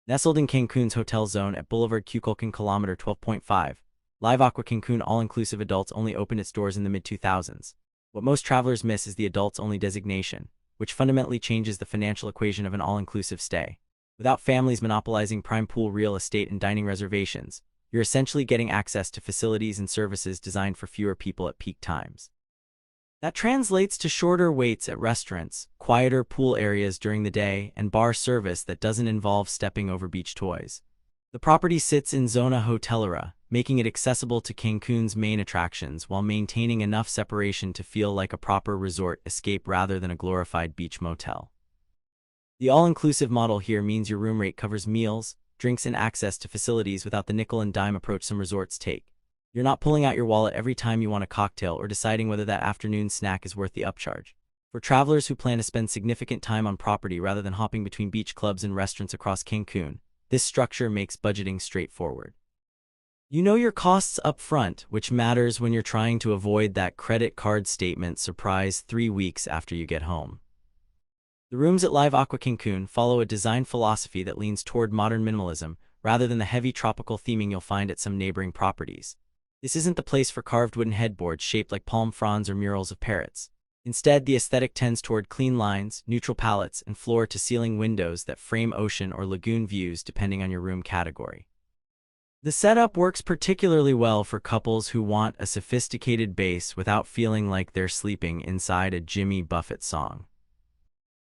Nestled in Cancun's hotel zone at Boulevard Cuculcan kilometer 12.5, Live Aqua Cancun all-inclusive adults only opened its doors in the mid-2000s. What most travelers miss is the adults-only designation, which fundamentally changes the financial equation of an all-inclusive stay. Without families monopolizing prime pool real estate and dining reservations, you're essentially getting access to facilities and services designed for fewer people at peak times. That translates to shorter waits at restaurants, quieter pool areas during the day, and bar service that doesn't involve stepping over beach toys. The property sits in Zona Hotelera, making it accessible to Cancun's main attractions while maintaining enough separation to feel like a proper resort escape rather than a glorified beach motel. The all-inclusive model here means your room rate covers meals, drinks, and access to facilities without the nickel-and-dime approach some resorts take. You're not pulling out your wallet every time you want a cocktail or deciding whether that afternoon snack is worth the upcharge. For travelers who plan to spend significant time on property rather than hopping between beach clubs and restaurants across Cancun, this structure makes budgeting straightforward. You know your costs up front, which matters when you're trying to avoid that credit card statement surprise 3 weeks after you get home. The rooms at Live Aqua Cancun follow a design philosophy that leans toward modern minimalism, rather than the heavy tropical theming you'll find at some neighboring properties. This isn't the place for carved wooden headboards shaped like palm fronds or murals of parrots. Instead, the aesthetic tends toward clean lines, neutral palettes, and floor-to-ceiling windows that frame ocean or lagoon views depending on your room category. The setup works particularly well for couples who want a sophisticated base without feeling like they're sleeping inside a Jimmy Buffett song.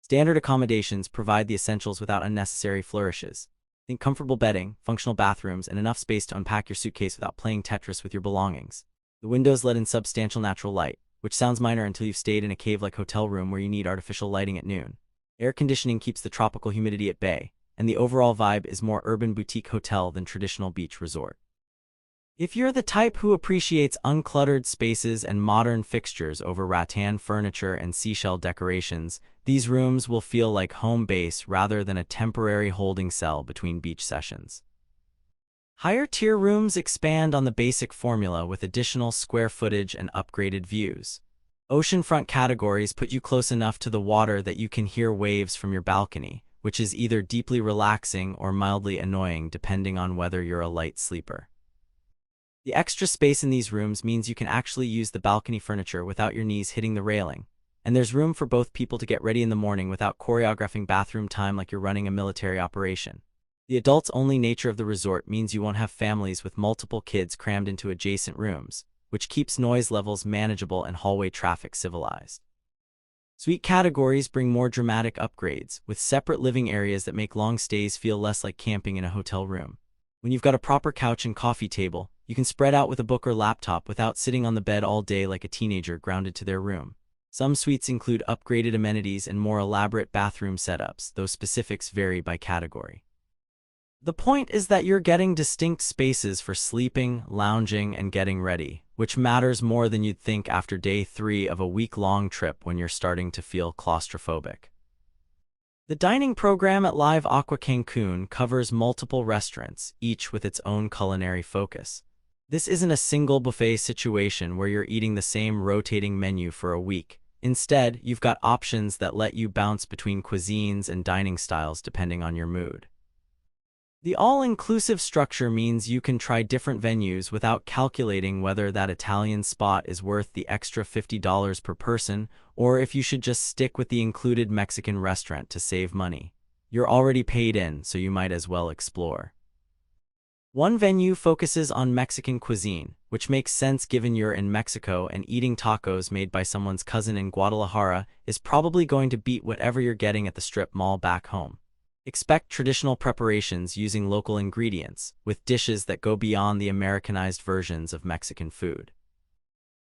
Standard accommodations provide the essentials without unnecessary flourishes. Think comfortable bedding, functional bathrooms, and enough space to unpack your suitcase without playing Tetris with your belongings. The windows let in substantial natural light, which sounds minor until you've stayed in a cave-like hotel room where you need artificial lighting at noon. Air conditioning keeps the tropical humidity at bay, and the overall vibe is more urban boutique hotel than traditional beach resort. If you're the type who appreciates uncluttered spaces and modern fixtures over rattan furniture and seashell decorations, these rooms will feel like home base rather than a temporary holding cell between beach sessions. Higher-tier rooms expand on the basic formula with additional square footage and upgraded views. Oceanfront categories put you close enough to the water that you can hear waves from your balcony, which is either deeply relaxing or mildly annoying depending on whether you're a light sleeper. The extra space in these rooms means you can actually use the balcony furniture without your knees hitting the railing, and there's room for both people to get ready in the morning without choreographing bathroom time like you're running a military operation. The adults-only nature of the resort means you won't have families with multiple kids crammed into adjacent rooms, which keeps noise levels manageable and hallway traffic civilized. Suite categories bring more dramatic upgrades, with separate living areas that make long stays feel less like camping in a hotel room. When you've got a proper couch and coffee table, you can spread out with a book or laptop without sitting on the bed all day like a teenager grounded to their room. Some suites include upgraded amenities and more elaborate bathroom setups, though specifics vary by category. The point is that you're getting distinct spaces for sleeping, lounging, and getting ready, which matters more than you'd think after day 3 of a week-long trip when you're starting to feel claustrophobic. The dining program at Live Aqua Cancun covers multiple restaurants, each with its own culinary focus. This isn't a single buffet situation where you're eating the same rotating menu for a week. Instead, you've got options that let you bounce between cuisines and dining styles depending on your mood. The all-inclusive structure means you can try different venues without calculating whether that Italian spot is worth the extra $50 per person or if you should just stick with the included Mexican restaurant to save money. You're already paid in, so you might as well explore. One venue focuses on Mexican cuisine, which makes sense given you're in Mexico and eating tacos made by someone's cousin in Guadalajara is probably going to beat whatever you're getting at the strip mall back home. Expect traditional preparations using local ingredients, with dishes that go beyond the Americanized versions of Mexican food.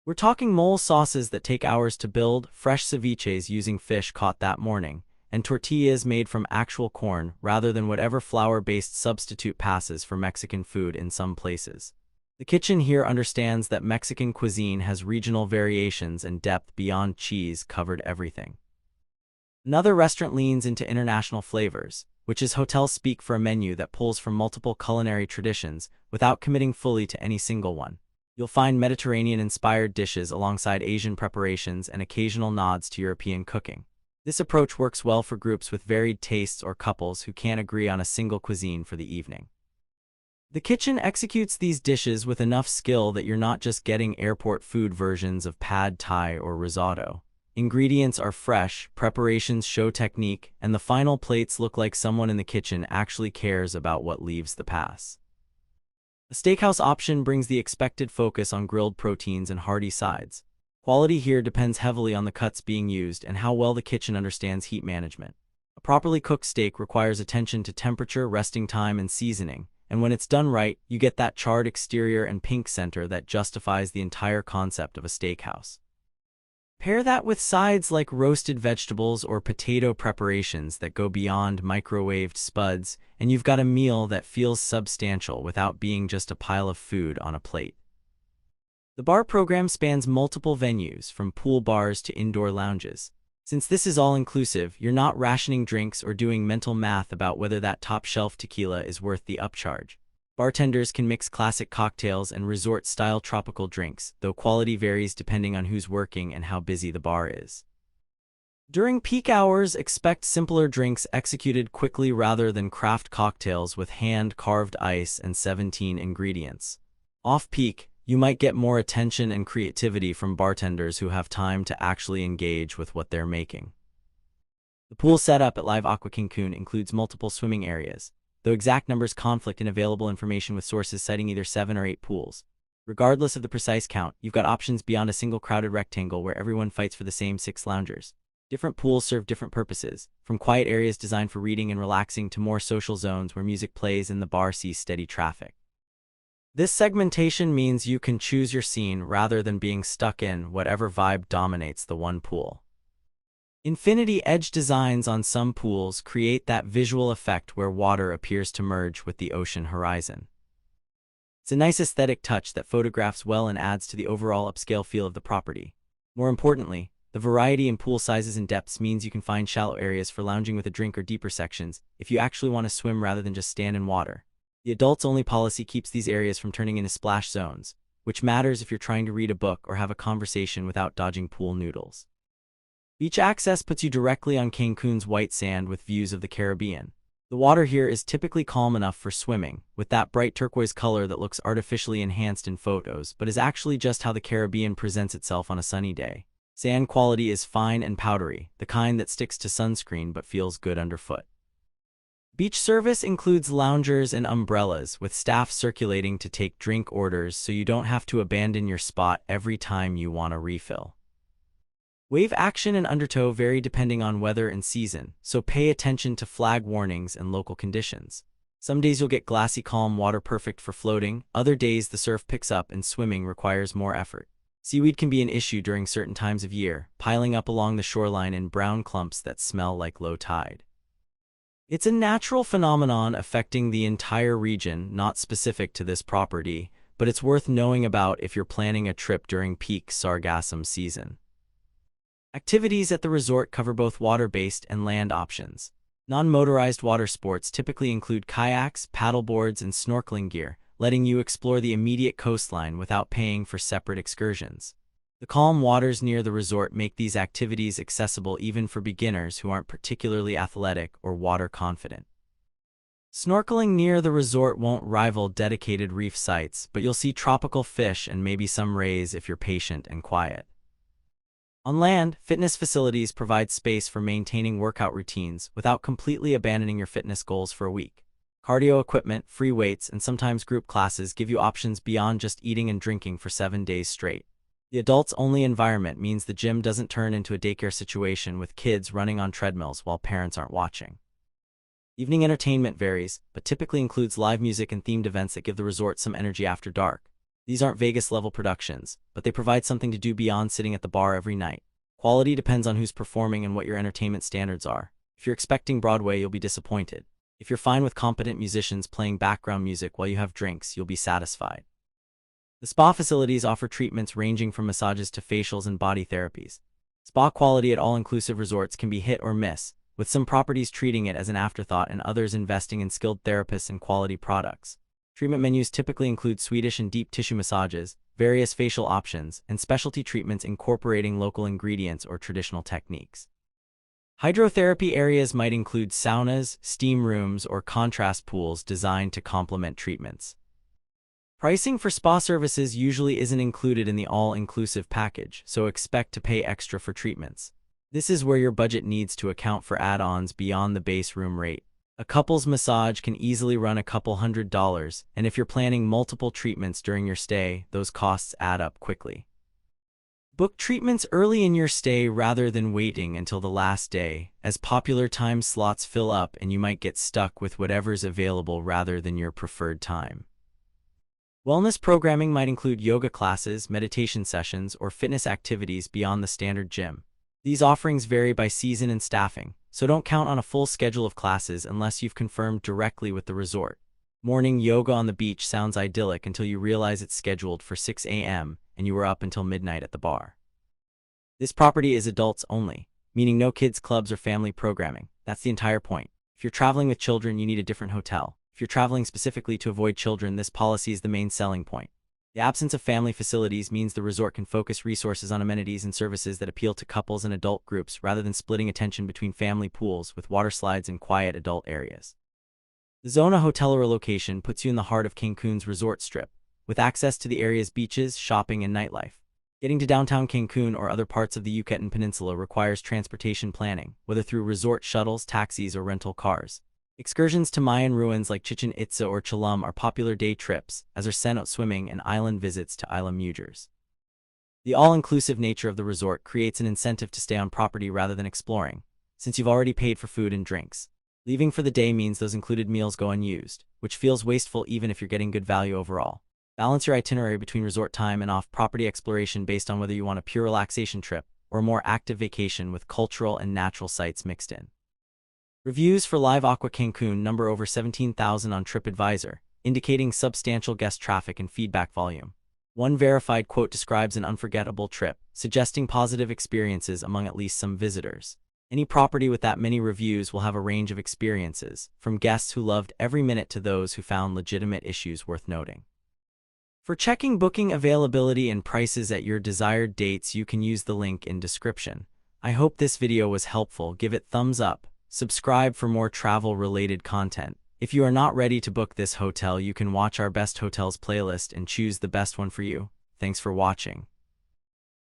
We're talking mole sauces that take hours to build, fresh ceviches using fish caught that morning, and tortillas made from actual corn rather than whatever flour-based substitute passes for Mexican food in some places. The kitchen here understands that Mexican cuisine has regional variations and depth beyond cheese-covered everything. Another restaurant leans into international flavors, which is hotel speak for a menu that pulls from multiple culinary traditions without committing fully to any single one. You'll find Mediterranean-inspired dishes alongside Asian preparations and occasional nods to European cooking. This approach works well for groups with varied tastes or couples who can't agree on a single cuisine for the evening. The kitchen executes these dishes with enough skill that you're not just getting airport food versions of pad thai or risotto. Ingredients are fresh, preparations show technique, and the final plates look like someone in the kitchen actually cares about what leaves the pass. A steakhouse option brings the expected focus on grilled proteins and hearty sides. Quality here depends heavily on the cuts being used and how well the kitchen understands heat management. A properly cooked steak requires attention to temperature, resting time, and seasoning, and when it's done right, you get that charred exterior and pink center that justifies the entire concept of a steakhouse. Pair that with sides like roasted vegetables or potato preparations that go beyond microwaved spuds, and you've got a meal that feels substantial without being just a pile of food on a plate. The bar program spans multiple venues, from pool bars to indoor lounges. Since this is all-inclusive, you're not rationing drinks or doing mental math about whether that top-shelf tequila is worth the upcharge. Bartenders can mix classic cocktails and resort-style tropical drinks, though quality varies depending on who's working and how busy the bar is. During peak hours, expect simpler drinks executed quickly rather than craft cocktails with hand-carved ice and 17 ingredients. Off-peak, you might get more attention and creativity from bartenders who have time to actually engage with what they're making. The pool setup at Live Aqua Cancun includes multiple swimming areas, though exact numbers conflict in available information with sources citing either 7 or 8 pools. Regardless of the precise count, you've got options beyond a single crowded rectangle where everyone fights for the same 6 loungers. Different pools serve different purposes, from quiet areas designed for reading and relaxing to more social zones where music plays and the bar sees steady traffic. This segmentation means you can choose your scene rather than being stuck in whatever vibe dominates the one pool. Infinity edge designs on some pools create that visual effect where water appears to merge with the ocean horizon. It's a nice aesthetic touch that photographs well and adds to the overall upscale feel of the property. More importantly, the variety in pool sizes and depths means you can find shallow areas for lounging with a drink or deeper sections if you actually want to swim rather than just stand in water. The adults-only policy keeps these areas from turning into splash zones, which matters if you're trying to read a book or have a conversation without dodging pool noodles. Beach access puts you directly on Cancun's white sand with views of the Caribbean. The water here is typically calm enough for swimming, with that bright turquoise color that looks artificially enhanced in photos but is actually just how the Caribbean presents itself on a sunny day. Sand quality is fine and powdery, the kind that sticks to sunscreen but feels good underfoot. Beach service includes loungers and umbrellas, with staff circulating to take drink orders so you don't have to abandon your spot every time you want a refill. Wave action and undertow vary depending on weather and season, so pay attention to flag warnings and local conditions. Some days you'll get glassy calm water perfect for floating, other days the surf picks up and swimming requires more effort. Seaweed can be an issue during certain times of year, piling up along the shoreline in brown clumps that smell like low tide. It's a natural phenomenon affecting the entire region, not specific to this property, but it's worth knowing about if you're planning a trip during peak sargassum season. Activities at the resort cover both water-based and land options. Non-motorized water sports typically include kayaks, paddleboards, and snorkeling gear, letting you explore the immediate coastline without paying for separate excursions. The calm waters near the resort make these activities accessible even for beginners who aren't particularly athletic or water confident. Snorkeling near the resort won't rival dedicated reef sites, but you'll see tropical fish and maybe some rays if you're patient and quiet. On land, fitness facilities provide space for maintaining workout routines without completely abandoning your fitness goals for a week. Cardio equipment, free weights, and sometimes group classes give you options beyond just eating and drinking for 7 days straight. The adults-only environment means the gym doesn't turn into a daycare situation with kids running on treadmills while parents aren't watching. Evening entertainment varies, but typically includes live music and themed events that give the resort some energy after dark. These aren't Vegas-level productions, but they provide something to do beyond sitting at the bar every night. Quality depends on who's performing and what your entertainment standards are. If you're expecting Broadway, you'll be disappointed. If you're fine with competent musicians playing background music while you have drinks, you'll be satisfied. The spa facilities offer treatments ranging from massages to facials and body therapies. Spa quality at all-inclusive resorts can be hit or miss, with some properties treating it as an afterthought and others investing in skilled therapists and quality products. Treatment menus typically include Swedish and deep tissue massages, various facial options, and specialty treatments incorporating local ingredients or traditional techniques. Hydrotherapy areas might include saunas, steam rooms, or contrast pools designed to complement treatments. Pricing for spa services usually isn't included in the all-inclusive package, so expect to pay extra for treatments. This is where your budget needs to account for add-ons beyond the base room rate. A couple's massage can easily run a couple $100s, and if you're planning multiple treatments during your stay, those costs add up quickly. Book treatments early in your stay rather than waiting until the last day, as popular time slots fill up and you might get stuck with whatever's available rather than your preferred time. Wellness programming might include yoga classes, meditation sessions, or fitness activities beyond the standard gym. These offerings vary by season and staffing, so don't count on a full schedule of classes unless you've confirmed directly with the resort. Morning yoga on the beach sounds idyllic until you realize it's scheduled for 6 a.m. and you were up until midnight at the bar. This property is adults only, meaning no kids clubs or family programming. That's the entire point. If you're traveling with children, you need a different hotel. If you're traveling specifically to avoid children, this policy is the main selling point. The absence of family facilities means the resort can focus resources on amenities and services that appeal to couples and adult groups rather than splitting attention between family pools with water slides and quiet adult areas. The Zona Hotelera location puts you in the heart of Cancun's resort strip, with access to the area's beaches, shopping, and nightlife. Getting to downtown Cancun or other parts of the Yucatan Peninsula requires transportation planning, whether through resort shuttles, taxis, or rental cars. Excursions to Mayan ruins like Chichen Itza or Cholum are popular day trips, as are cenote swimming and island visits to Isla Mujeres. The all-inclusive nature of the resort creates an incentive to stay on property rather than exploring, since you've already paid for food and drinks. Leaving for the day means those included meals go unused, which feels wasteful even if you're getting good value overall. Balance your itinerary between resort time and off-property exploration based on whether you want a pure relaxation trip or a more active vacation with cultural and natural sights mixed in. Reviews for Live Aqua Cancun number over 17,000 on TripAdvisor, indicating substantial guest traffic and feedback volume. One verified quote describes an unforgettable trip, suggesting positive experiences among at least some visitors. Any property with that many reviews will have a range of experiences, from guests who loved every minute to those who found legitimate issues worth noting. For checking booking availability and prices at your desired dates, you can use the link in description. I hope this video was helpful. Give it thumbs up. Subscribe for more travel-related content. If you are not ready to book this hotel, you can watch our best hotels playlist and choose the best one for you. Thanks for watching.